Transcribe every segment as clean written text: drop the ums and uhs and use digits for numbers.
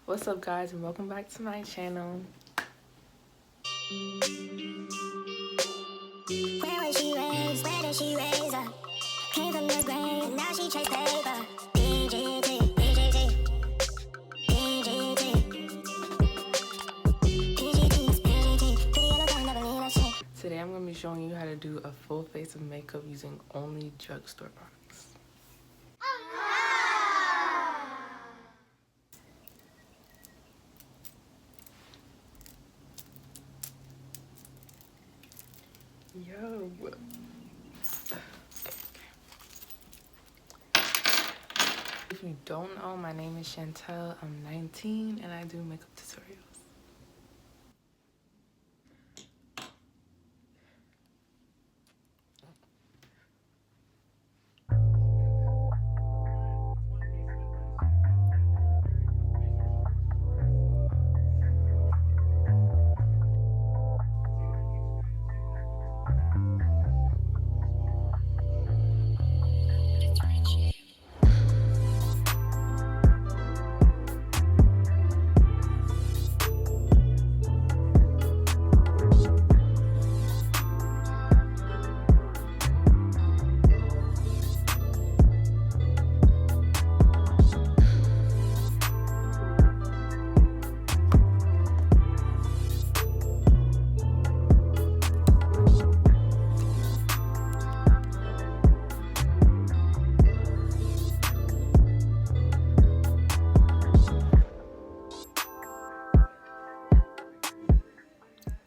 What's up, guys, and welcome back to my channel. Where was she raised? Where did she raise up? Came from the grave, and now she chased paper. DGT, DGT, DGT, DGT, DGT. Pretty yellow thing, never leave that shit. Today I'm going to be showing you how to do a full face of makeup using only drugstore products. Yo. If you don't know, my name is Chantel. I'm 19 and I do makeup tutorials.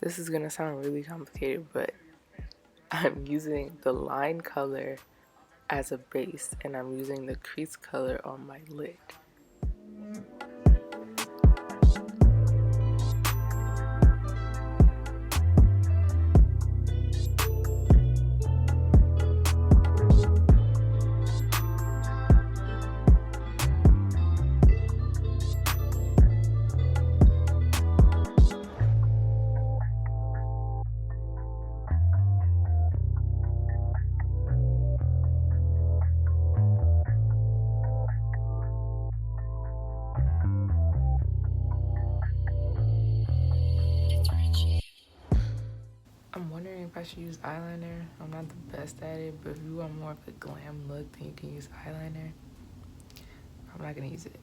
This is gonna sound really complicated, but I'm using the line color as a base and I'm using the crease color on my lid. I'm wondering if I should use eyeliner. I'm not the best at it, but if you want more of a glam look, then you can use eyeliner. I'm not gonna use it.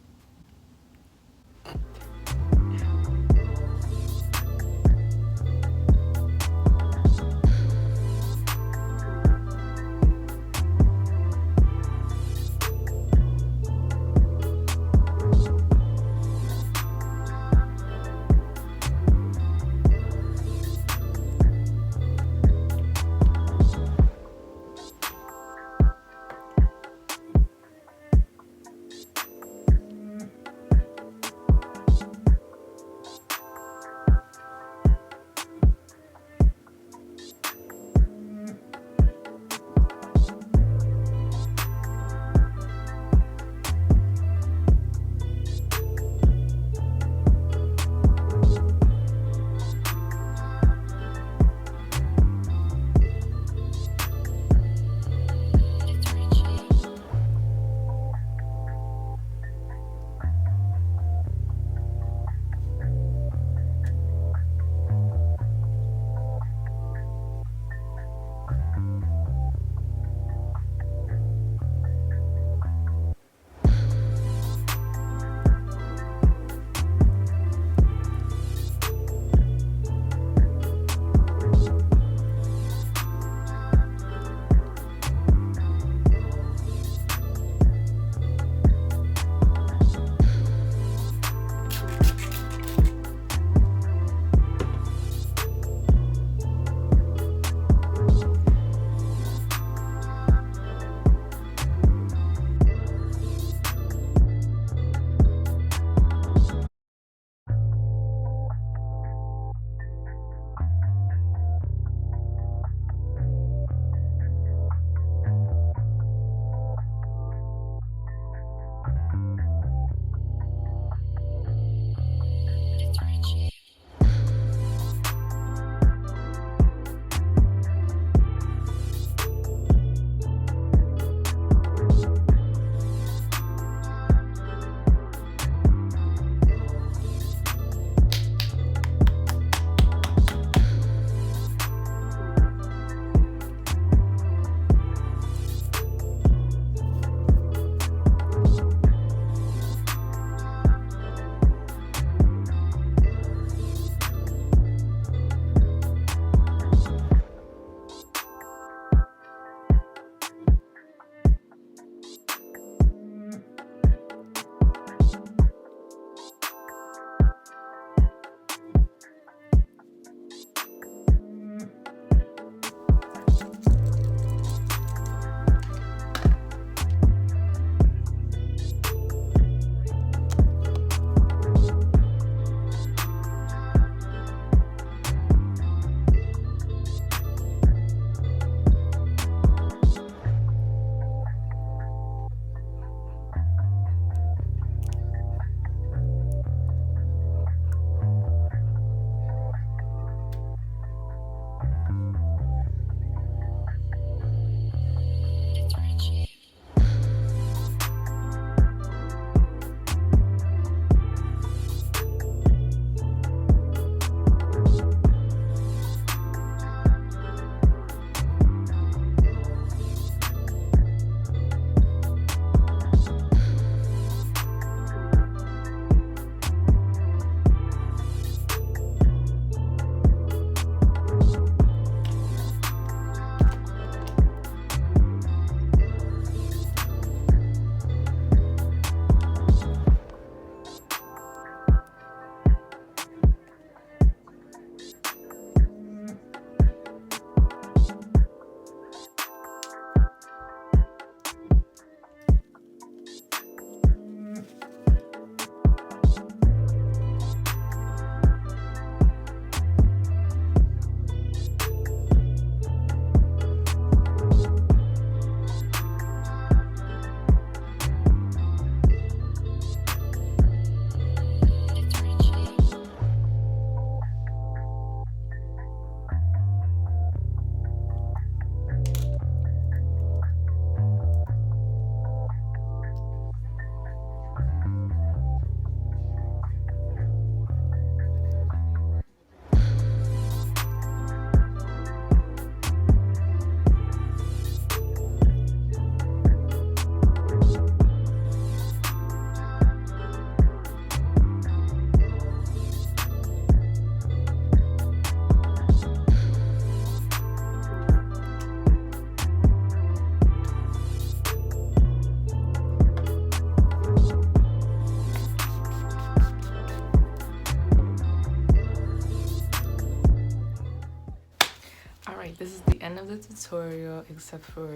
end of the tutorial except for,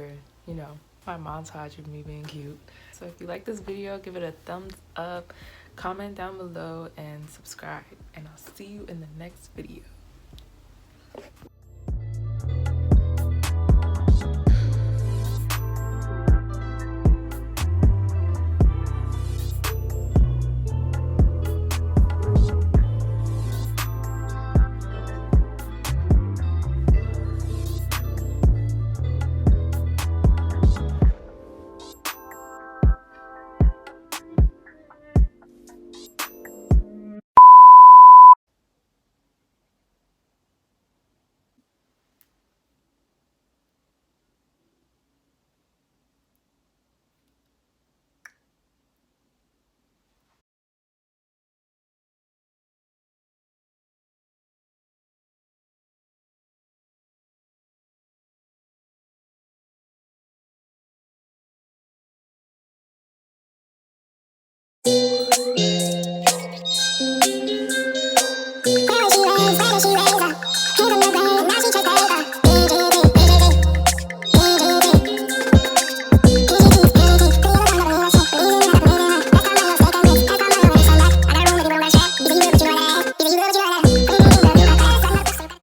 you know, my montage of me being cute. So if you like this video, give it a thumbs up, comment down below, and subscribe. And I'll see you in the next video.